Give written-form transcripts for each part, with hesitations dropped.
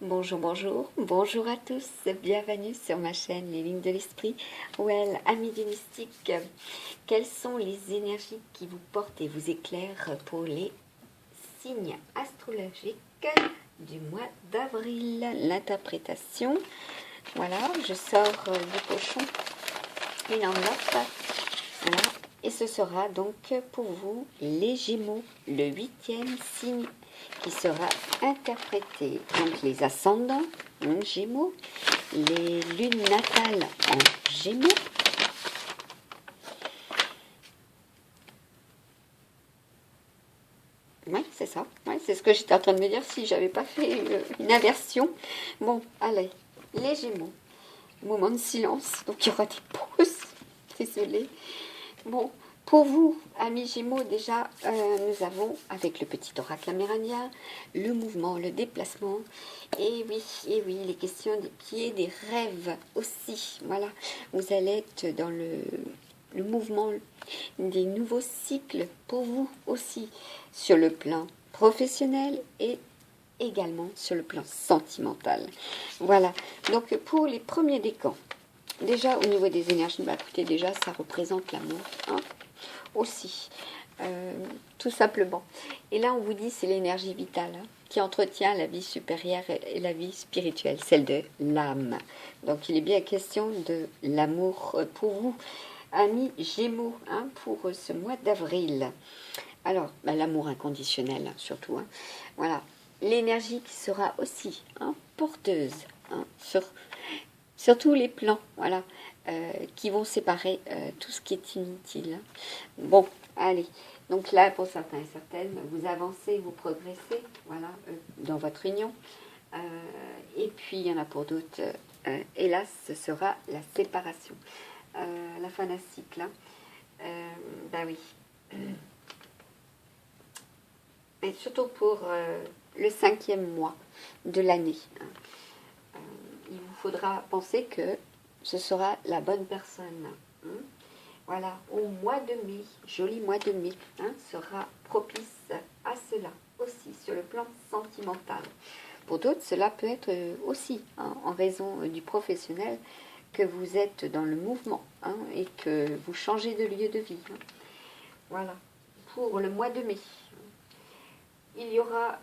Bonjour, bonjour, bonjour à tous, bienvenue sur ma chaîne Les Lignes de l'Esprit. Well, amis du mystique, quelles sont les énergies qui vous portent et vous éclairent pour les signes astrologiques du mois d'avril? L'interprétation, voilà, je sors du pochon une enveloppe, voilà, et ce sera donc pour vous les Gémeaux, le 8e signe qui sera interprété. Donc les ascendants en Gémeaux, les lunes natales en Gémeaux, oui c'est ça, ouais, c'est ce que j'étais en train de me dire si j'avais pas fait une inversion. Bon, allez, les Gémeaux, moment de silence, donc il y aura des pauses, désolée. Bon, pour vous, amis Gémeaux, déjà, nous avons, avec le petit oracle amérindien, le mouvement, le déplacement, et oui, les questions des pieds, des rêves aussi, voilà. Vous allez être dans le mouvement des nouveaux cycles pour vous aussi, sur le plan professionnel et également sur le plan sentimental. Voilà, donc pour les premiers décans, déjà, au niveau des énergies, bah, écoutez, déjà, ça représente l'amour, hein, aussi, tout simplement. Et là, on vous dit, c'est l'énergie vitale, hein, qui entretient la vie supérieure et la vie spirituelle, celle de l'âme. Donc, il est bien question de l'amour pour vous, amis Gémeaux, hein, pour ce mois d'avril. Alors, bah, l'amour inconditionnel, hein, surtout. Hein, voilà. L'énergie qui sera aussi, hein, porteuse, hein, sur tous les plans, voilà, qui vont séparer tout ce qui est inutile. Bon, allez, donc là, pour certains et certaines, vous avancez, vous progressez, voilà, dans votre union. Et puis, il y en a pour d'autres, hélas, ce sera la séparation, la fin d'un cycle. Hein. Ben oui. Et surtout pour le 5e mois de l'année. Hein. Il vous faudra penser que ce sera la bonne personne. Hein. Voilà, au mois de mai, joli mois de mai, hein, sera propice à cela aussi sur le plan sentimental. Pour d'autres, cela peut être aussi, hein, en raison du professionnel, que vous êtes dans le mouvement, hein, et que vous changez de lieu de vie. Hein. Voilà, pour le mois de mai, il y aura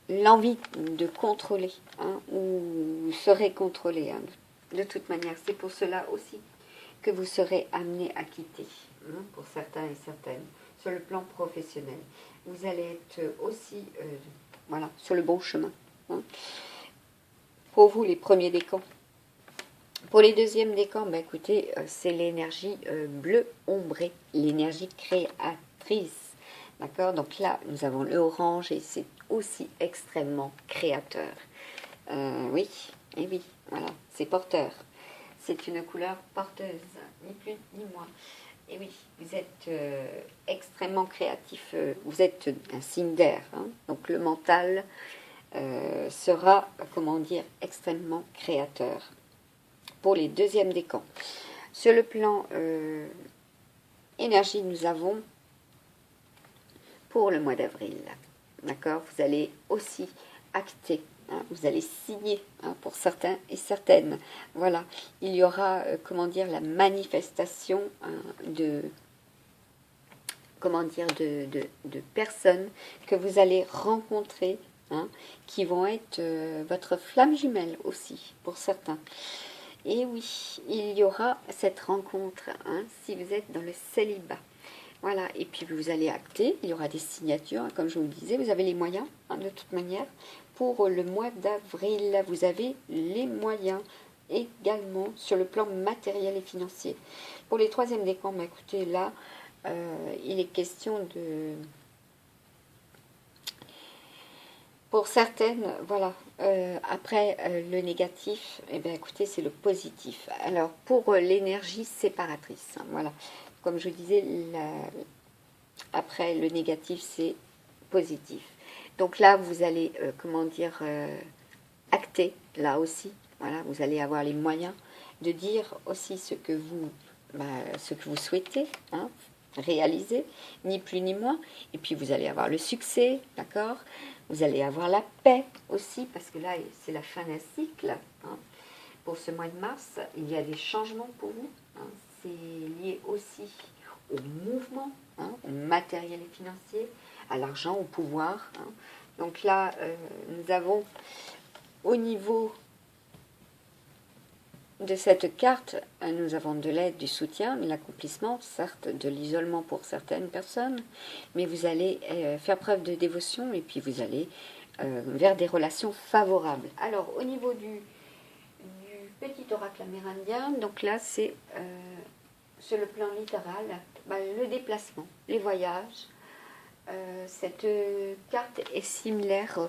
l'envie de contrôler, hein, ou vous serez contrôlé, hein, de toute manière. C'est pour cela aussi que vous serez amené à quitter, hein, pour certains et certaines, sur le plan professionnel. Vous allez être aussi voilà, sur le bon chemin. Hein. Pour vous, les premiers décans. Pour les deuxièmes décans, bah, écoutez, c'est l'énergie bleu ombré, l'énergie créatrice. D'accord? Donc là, nous avons l'orange et c'est aussi extrêmement créateur. Oui, et oui, voilà, c'est porteur. C'est une couleur porteuse, ni plus ni moins. Et oui, vous êtes extrêmement créatif. Vous êtes un signe d'air. Hein, donc le mental sera, comment dire, extrêmement créateur. Pour les deuxièmes décans. Sur le plan énergie, nous avons pour le mois d'avril. D'accord? Vous allez aussi acter, hein, vous allez signer, hein, pour certains et certaines. Voilà, il y aura, comment dire, la manifestation, hein, de personnes que vous allez rencontrer, hein, qui vont être votre flamme jumelle aussi, pour certains. Et oui, il y aura cette rencontre, hein, si vous êtes dans le célibat. Voilà, et puis vous allez acter, il y aura des signatures, comme je vous le disais, vous avez les moyens, hein, de toute manière. Pour le mois d'avril, vous avez les moyens également sur le plan matériel et financier. Pour les troisièmes décans, bah, écoutez, là, il est question de... Pour certaines, voilà, après le négatif, eh bien, écoutez, c'est le positif. Alors, pour l'énergie séparatrice, hein, voilà, comme je vous disais, après le négatif, c'est positif. Donc là, vous allez, comment dire, acter, là aussi, voilà, vous allez avoir les moyens de dire aussi ce que vous souhaitez, hein, réaliser, ni plus ni moins. Et puis vous allez avoir le succès, d'accord? Vous allez avoir la paix aussi, parce que là, c'est la fin d'un cycle. Hein. Pour ce mois de mars, il y a des changements pour vous. Hein. C'est lié aussi au mouvement, hein, au matériel et financier, à l'argent, au pouvoir. Hein. Donc là, nous avons au niveau de cette carte, nous avons de l'aide, du soutien, mais l'accomplissement, certes, de l'isolement pour certaines personnes, mais vous allez faire preuve de dévotion et puis vous allez vers des relations favorables. Alors, au niveau du petit oracle amérindien, donc là, c'est sur le plan littéral, le déplacement, les voyages. Cette carte est similaire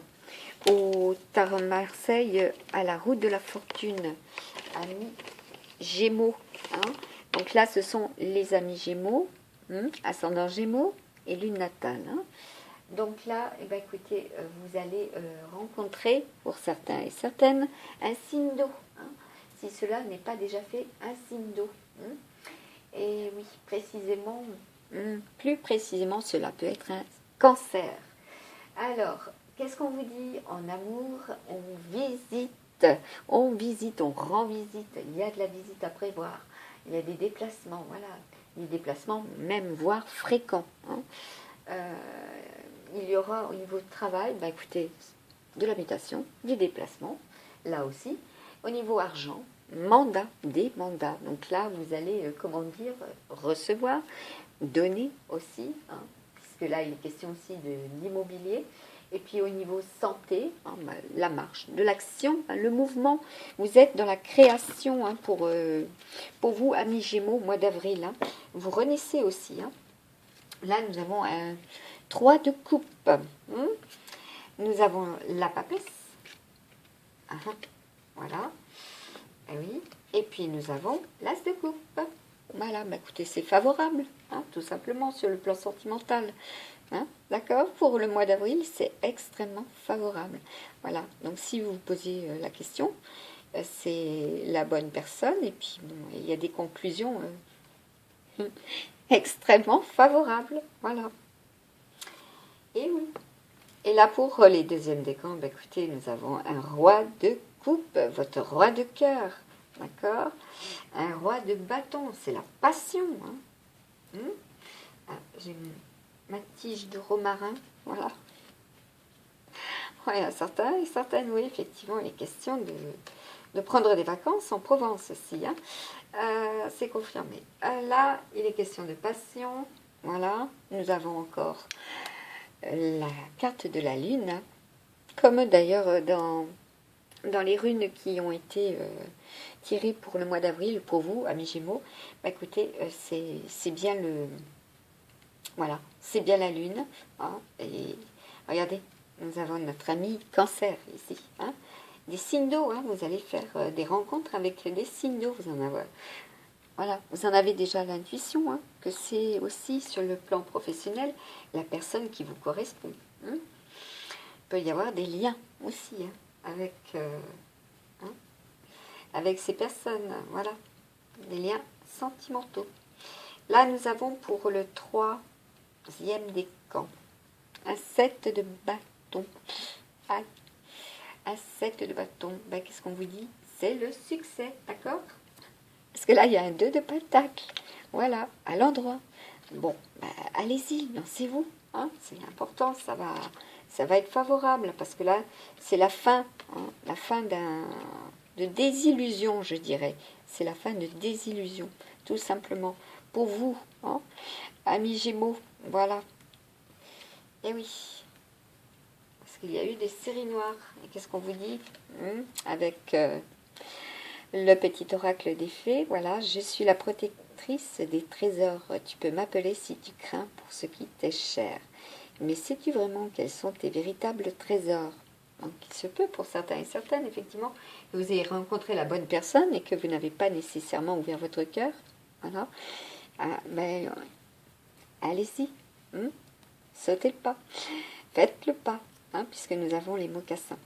au Tarot Marseille à la route de la fortune, amis Gémeaux. Hein. Donc là, ce sont les amis Gémeaux, ascendant Gémeaux et lune natale. Hein. Donc là, eh ben, écoutez, vous allez rencontrer, pour certains et certaines, un signe d'eau. Hein. Si cela n'est pas déjà fait, un signe d'eau. Hein. Et oui, précisément, plus précisément, cela peut être un cancer. Alors, qu'est-ce qu'on vous dit en amour? On visite, on rend visite. Il y a de la visite à prévoir. Il y a des déplacements, voilà. Des déplacements même, voire fréquents. Hein. Il y aura au niveau de travail, écoutez, de la mutation, du déplacement, là aussi. Au niveau argent, des mandats. Donc là, vous allez, recevoir, donner aussi, hein, puisque là, il est question aussi de l'immobilier. Et puis au niveau santé, hein, la marche, de l'action, hein, le mouvement. Vous êtes dans la création hein, pour vous, amis Gémeaux, au mois d'avril. Hein. Vous renaissez aussi. Hein. Là, nous avons un 3 de coupe. Nous avons la papesse. Ah, voilà. Et oui. Et puis nous avons l'as de coupe. Voilà, écoutez, c'est favorable, hein, tout simplement, sur le plan sentimental. Hein, d'accord? Pour le mois d'avril, c'est extrêmement favorable. Voilà, donc si vous vous posez la question, c'est la bonne personne. Et puis, bon, il y a des conclusions extrêmement favorables. Voilà. Et oui. Et là, pour les deuxièmes décans, écoutez, nous avons un roi de coupe, votre roi de cœur. D'accord? Un roi de bâton, c'est la passion. Hein. Ah, j'ai ma tige de romarin, voilà. Ouais, certains et certaines, oui, effectivement, il est question de prendre des vacances en Provence aussi. Hein. C'est confirmé. Là, il est question de passion. Voilà, nous avons encore la carte de la lune, hein. Comme d'ailleurs dans les runes qui ont été tirées pour le mois d'avril, pour vous, amis Gémeaux, écoutez, c'est bien voilà, c'est bien la lune. Hein, et regardez, nous avons notre ami Cancer ici. Hein, des signes d'eau, hein, vous allez faire des rencontres avec des signes d'eau. Vous en avez déjà l'intuition, hein, que c'est aussi sur le plan professionnel la personne qui vous correspond. Hein. Il peut y avoir des liens aussi hein, avec ces personnes, voilà, des liens sentimentaux. Là, nous avons pour le 3e décan un 7 de bâton. Aïe. Un 7 de bâton. Qu'est-ce qu'on vous dit? C'est le succès, d'accord? Parce que là, il y a un 2 de pentacle. Voilà, à l'endroit. Bon, allez-y, lancez-vous. Hein, c'est important, ça va être favorable. Parce que là, c'est la fin. Hein, la fin de désillusion, je dirais. C'est la fin de désillusion, tout simplement. Pour vous, hein, amis Gémeaux, voilà. Et oui. Parce qu'il y a eu des séries noires. Et qu'est-ce qu'on vous dit avec le petit oracle des fées, voilà, je suis la protectrice des trésors. Tu peux m'appeler si tu crains pour ce qui t'est cher. Mais sais-tu vraiment quels sont tes véritables trésors? Donc, il se peut pour certains et certaines, effectivement, que vous ayez rencontré la bonne personne et que vous n'avez pas nécessairement ouvert votre cœur. Voilà. Allez-y. Sautez le pas. Faites le pas, hein, puisque nous avons les mocassins.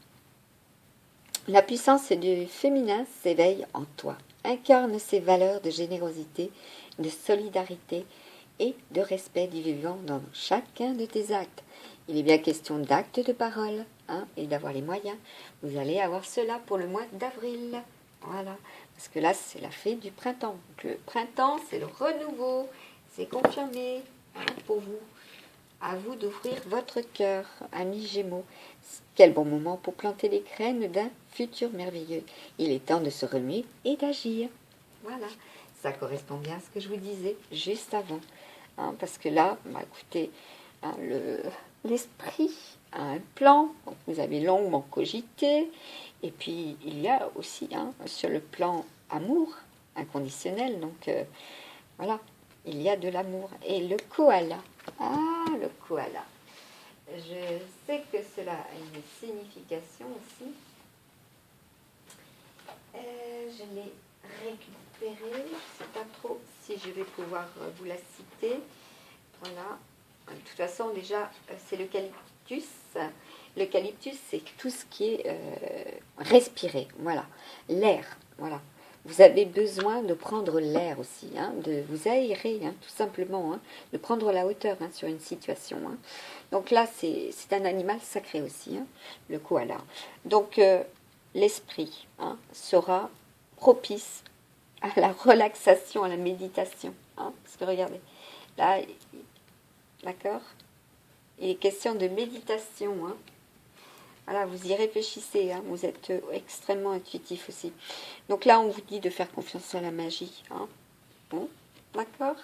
La puissance du féminin s'éveille en toi. Incarne ces valeurs de générosité, de solidarité et de respect du vivant dans chacun de tes actes. Il est bien question d'actes de parole, hein, et d'avoir les moyens. Vous allez avoir cela pour le mois d'avril. Voilà. Parce que là, c'est la fée du printemps. Donc, le printemps, c'est le renouveau. C'est confirmé, hein, pour vous. À vous d'ouvrir votre cœur, amis Gémeaux. Quel bon moment pour planter les graines d'un futur merveilleux. Il est temps de se remuer et d'agir. Voilà. Ça correspond bien à ce que je vous disais juste avant. Hein, parce que là, bah, écoutez, hein, l'esprit a un plan. Donc vous avez longuement cogité. Et puis, il y a aussi, hein, sur le plan amour inconditionnel. Donc, voilà, il y a de l'amour. Et le koala. Ah, le koala. Je sais que cela a une signification aussi. Je l'ai récupérée. Je ne sais pas trop si je vais pouvoir vous la citer. Voilà. De toute façon, déjà, c'est l'eucalyptus. L'eucalyptus, c'est tout ce qui est respiré. Voilà. L'air. Voilà. Vous avez besoin de prendre l'air aussi, hein, de vous aérer, hein, tout simplement, hein, de prendre la hauteur, hein, sur une situation. Hein. Donc là, c'est un animal sacré aussi, hein, le koala. Donc, l'esprit, hein, sera propice à la relaxation, à la méditation. Hein, parce que regardez, là, d'accord, il est question de méditation. Hein. Voilà, vous y réfléchissez, hein, vous êtes extrêmement intuitif aussi. Donc là, on vous dit de faire confiance à la magie. Hein. Bon, d'accord.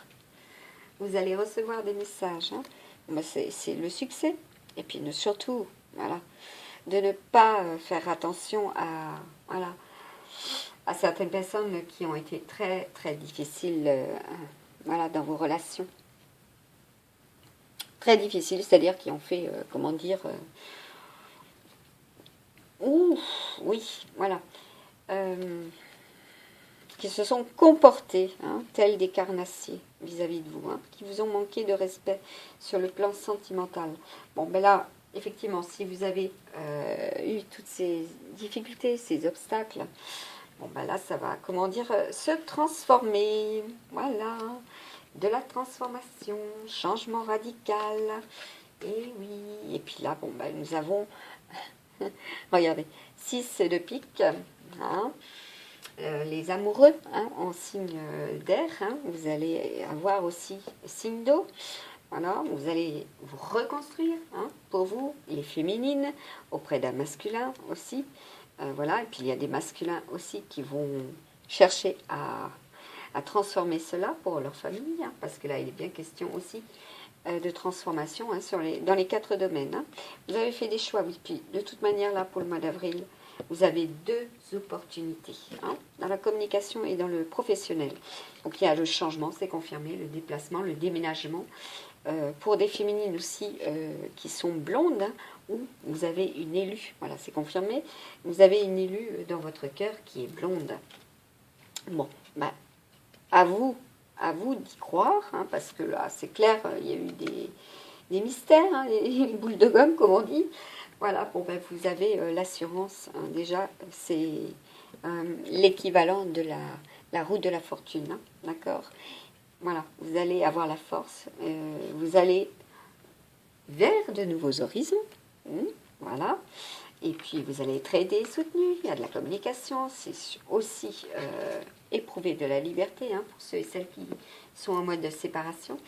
Vous allez recevoir des messages. Hein. Bon, c'est le succès. Et puis surtout, voilà, de ne pas faire attention à, voilà, à certaines personnes qui ont été très, très difficiles, voilà, dans vos relations. Très difficiles, c'est-à-dire qui ont fait, comment dire... oui, voilà. Qui se sont comportés, hein, tels des carnassiers vis-à-vis de vous, hein, qui vous ont manqué de respect sur le plan sentimental. Bon, ben là, effectivement, si vous avez eu toutes ces difficultés, ces obstacles, bon, ben là, ça va, comment dire, se transformer. Voilà, de la transformation, changement radical. Et oui, et puis là, bon, ben, nous avons... Regardez, 6 de pique, hein, les amoureux, hein, en signe d'air, hein, vous allez avoir aussi signe d'eau, voilà, vous allez vous reconstruire, hein, pour vous, les féminines, auprès d'un masculin aussi, voilà, et puis il y a des masculins aussi qui vont chercher à transformer cela pour leur famille, hein, parce que là il est bien question aussi de transformation, hein, dans les 4 domaines. Hein. Vous avez fait des choix, oui. Puis, de toute manière, là, pour le mois d'avril, vous avez 2 opportunités, hein, dans la communication et dans le professionnel. Donc, il y a le changement, c'est confirmé, le déplacement, le déménagement. Pour des féminines aussi qui sont blondes, hein, où vous avez une élue, voilà, c'est confirmé. Vous avez une élue dans votre cœur qui est blonde. Bon, bah, à vous d'y croire, hein, parce que là, c'est clair, il y a eu des mystères, hein, les boules de gomme, comme on dit. Voilà, bon, ben, vous avez l'assurance, hein, déjà, c'est l'équivalent de la roue de la fortune, hein, d'accord. Voilà, vous allez avoir la force, vous allez vers de nouveaux horizons, voilà. Et puis, vous allez être aidé et soutenu. Il y a de la communication. C'est aussi éprouver de la liberté, hein, pour ceux et celles qui sont en mode de séparation.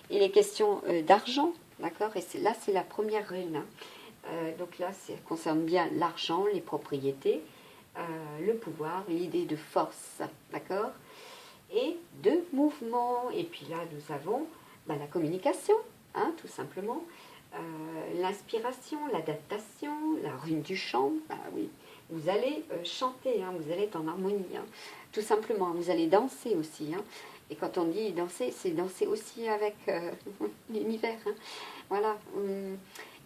Et les questions d'argent, d'accord. Et là, c'est la première rune. Hein. Donc là, ça concerne bien l'argent, les propriétés, le pouvoir, l'idée de force, d'accord. Et de mouvement. Et puis là, nous avons la communication, hein, tout simplement. L'inspiration, l'adaptation, la rune du chant, bah oui, vous allez chanter, hein, vous allez être en harmonie, hein, tout simplement, vous allez danser aussi, hein, et quand on dit danser, c'est danser aussi avec l'univers, hein, voilà,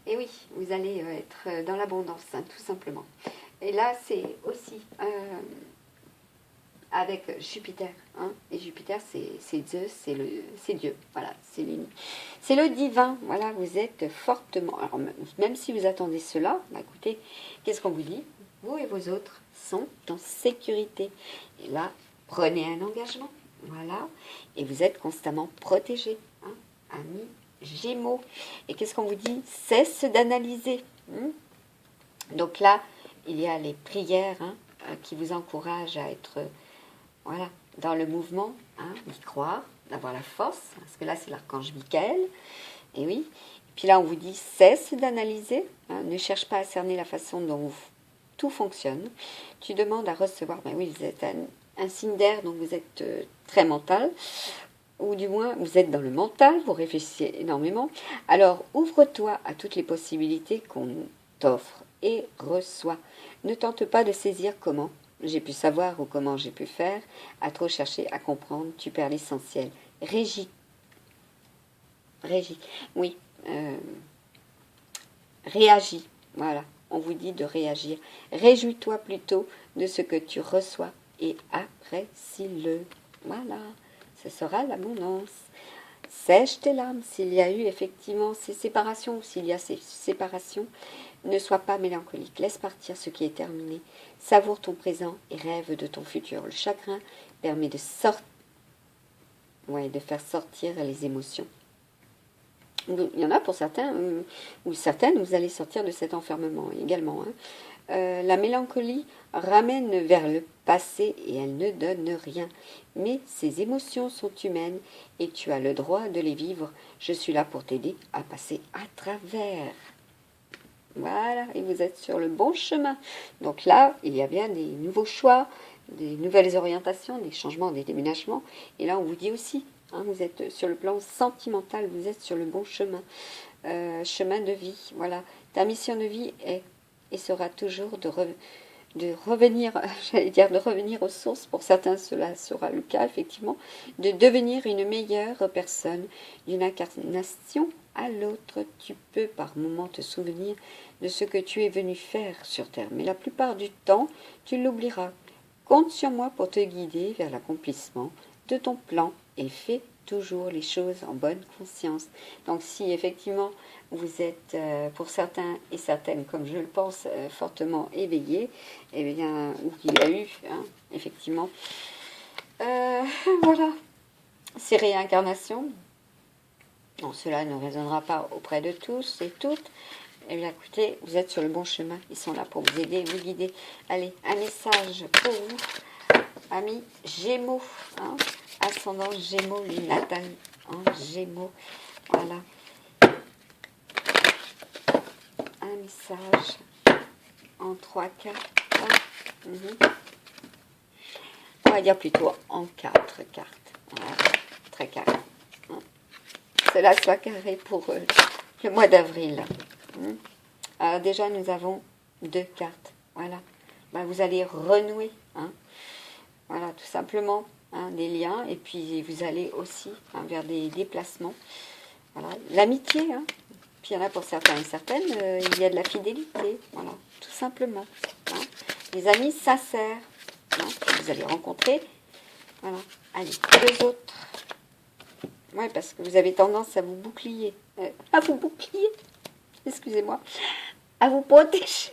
et oui, vous allez être dans l'abondance, hein, tout simplement, et là c'est aussi avec Jupiter, hein, et Jupiter c'est Zeus, c'est Dieu, voilà, c'est le divin, voilà, vous êtes fortement, alors même si vous attendez cela, bah écoutez, qu'est-ce qu'on vous dit? Vous et vos autres sont en sécurité, et là, prenez un engagement, Voilà. Et vous êtes constamment protégé. Hein, amis Gémeaux. Et qu'est-ce qu'on vous dit? Cesse d'analyser. Donc là, il y a les prières hein, qui vous encouragent à être voilà, dans le mouvement, hein, d'y croire, d'avoir la force. Parce que là, c'est l'archange Michael. Et oui. Puis là, on vous dit cesse d'analyser. Hein, ne cherche pas à cerner la façon dont tout fonctionne. Tu demandes à recevoir. Ben oui, vous êtes un signe d'air, donc vous êtes très mental. Ou du moins, vous êtes dans le mental, vous réfléchissez énormément. Alors, ouvre-toi à toutes les possibilités qu'on t'offre et reçois. Ne tente pas de saisir comment j'ai pu savoir ou comment j'ai pu faire. À trop chercher à comprendre, tu perds l'essentiel. Réagis. Oui. Réagis. Voilà. On vous dit de réagir. Réjouis-toi plutôt de ce que tu reçois et apprécie-le. Voilà. Ce sera l'abondance. Sèche tes larmes s'il y a eu effectivement ces séparations ou s'il y a ces séparations. Ne sois pas mélancolique. Laisse partir ce qui est terminé. Savoure ton présent et rêve de ton futur. Le chagrin permet de de faire sortir les émotions. Il y en a pour certains ou certaines, vous allez sortir de cet enfermement également. Hein. La mélancolie ramène vers le passé et elle ne donne rien. Mais ces émotions sont humaines et tu as le droit de les vivre. Je suis là pour t'aider à passer à travers. Voilà, et vous êtes sur le bon chemin. Donc là, il y a bien des nouveaux choix, des nouvelles orientations, des changements, des déménagements. Et là, on vous dit aussi, hein, vous êtes sur le plan sentimental, vous êtes sur le bon chemin. Chemin de vie, voilà. Ta mission de vie est et sera toujours de revenir, j'allais dire de revenir aux sources, pour certains cela sera le cas effectivement, de devenir une meilleure personne, d'une incarnation à l'autre. Tu peux par moments te souvenir de ce que tu es venu faire sur Terre, mais la plupart du temps, tu l'oublieras. Compte sur moi pour te guider vers l'accomplissement de ton plan et fais toujours les choses en bonne conscience. Donc si effectivement vous êtes pour certains et certaines, comme je le pense, fortement éveillés, eh bien, ou qu'il y a eu, hein, effectivement, voilà, ces réincarnations. Non, cela ne résonnera pas auprès de tous et toutes. Eh bien, écoutez, vous êtes sur le bon chemin. Ils sont là pour vous aider, vous guider. Allez, un message pour vous, amis Gémeaux, hein, ascendant Gémeaux, lune natale, hein, Gémeaux, voilà. Un message en 3 cartes. On va dire plutôt en 4 cartes. Voilà, très carré. Hein. Cela soit carré pour le mois d'avril. Alors déjà, nous avons 2 cartes. Voilà. Ben, vous allez renouer. Hein. Voilà, tout simplement. Hein, des liens. Et puis, vous allez aussi hein, vers des déplacements. Voilà. L'amitié. Hein. Puis, il y en a pour certains et certaines. Il y a de la fidélité. Voilà, tout simplement. Hein. Des amis sincères. Hein, que vous allez rencontrer. Voilà. Allez, 2 autres. Oui, parce que vous avez tendance à vous bouclier. Excusez-moi. À vous protéger.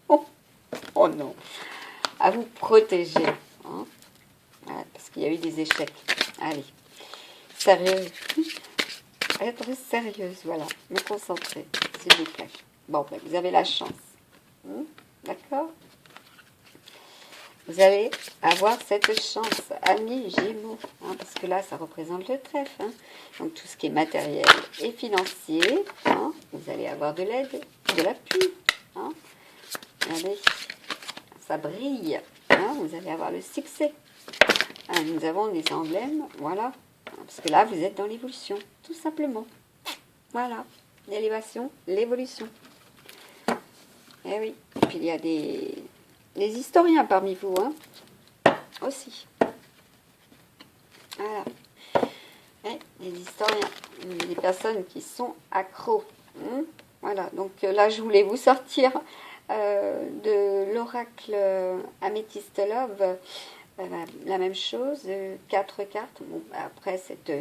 Oh non. À vous protéger. Hein. Voilà, parce qu'il y a eu des échecs. Allez. Sérieux. Être sérieuse, voilà. Me concentrer, s'il vous plaît. Bon, ben, vous avez la chance. D'accord? Vous allez avoir cette chance, amis Gémeaux, hein, parce que là, ça représente le trèfle. Hein. Donc, tout ce qui est matériel et financier, hein, vous allez avoir de l'aide, de l'appui. Hein. Regardez, ça brille. Hein, vous allez avoir le succès. Hein, nous avons des emblèmes, voilà. Parce que là, vous êtes dans l'évolution, tout simplement. Voilà, l'élévation, l'évolution. Eh oui, et puis il y a des historiens parmi vous, hein, aussi. Voilà. Les historiens, des personnes qui sont accros. Voilà, donc là, je voulais vous sortir de l'oracle Amethyst Love, la même chose, 4 cartes. Bon, après cet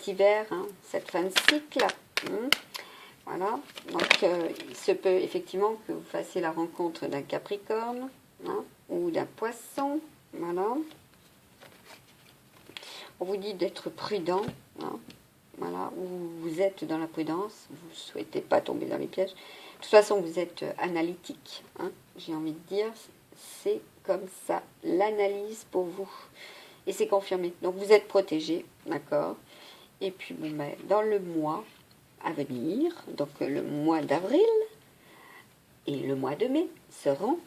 hiver, hein, cette fin de cycle. Voilà, donc il se peut effectivement que vous fassiez la rencontre d'un Capricorne hein, ou d'un Poisson, voilà. On vous dit d'être prudent, hein, voilà, vous êtes dans la prudence, vous ne souhaitez pas tomber dans les pièges. De toute façon, vous êtes analytique, hein, j'ai envie de dire, c'est comme ça, l'analyse pour vous. Et c'est confirmé. Donc, vous êtes protégé, d'accord. Et puis, bon, ben, dans le mois à venir, donc le mois d'avril et le mois de mai seront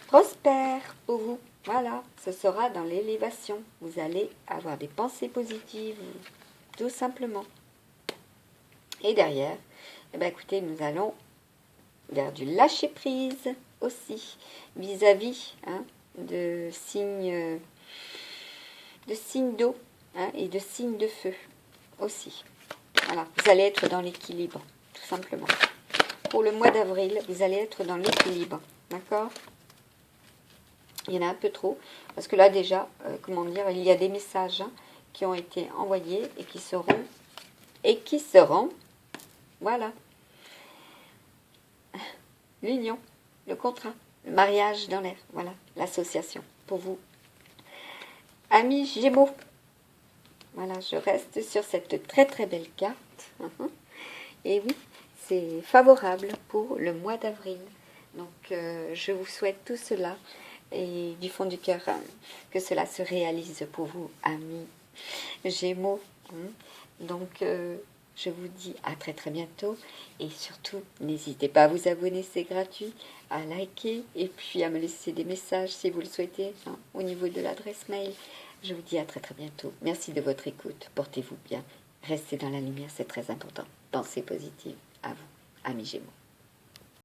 prospères pour vous. Voilà, ce sera dans l'élévation. Vous allez avoir des pensées positives, tout simplement. Et derrière, eh ben, écoutez, nous allons vers du lâcher-prise aussi, vis-à-vis hein, de signes d'eau hein, et de signes de feu aussi. Voilà, vous allez être dans l'équilibre, tout simplement. Pour le mois d'avril, vous allez être dans l'équilibre, d'accord? Il y en a un peu trop, parce que là déjà, comment dire, il y a des messages hein, qui ont été envoyés et qui seront, voilà, l'union, le contrat, le mariage dans l'air, voilà, l'association, pour vous. Amis Gémeaux, voilà, je reste sur cette très très belle carte. Et oui, c'est favorable pour le mois d'avril. Donc, je vous souhaite tout cela et du fond du cœur que cela se réalise pour vous, amis Gémeaux. Donc, je vous dis à très très bientôt et surtout, n'hésitez pas à vous abonner, c'est gratuit, à liker et puis à me laisser des messages si vous le souhaitez hein, au niveau de l'adresse mail. Je vous dis à très très bientôt. Merci de votre écoute. Portez-vous bien. Restez dans la lumière, c'est très important. Pensez positive à vous, amis Gémeaux.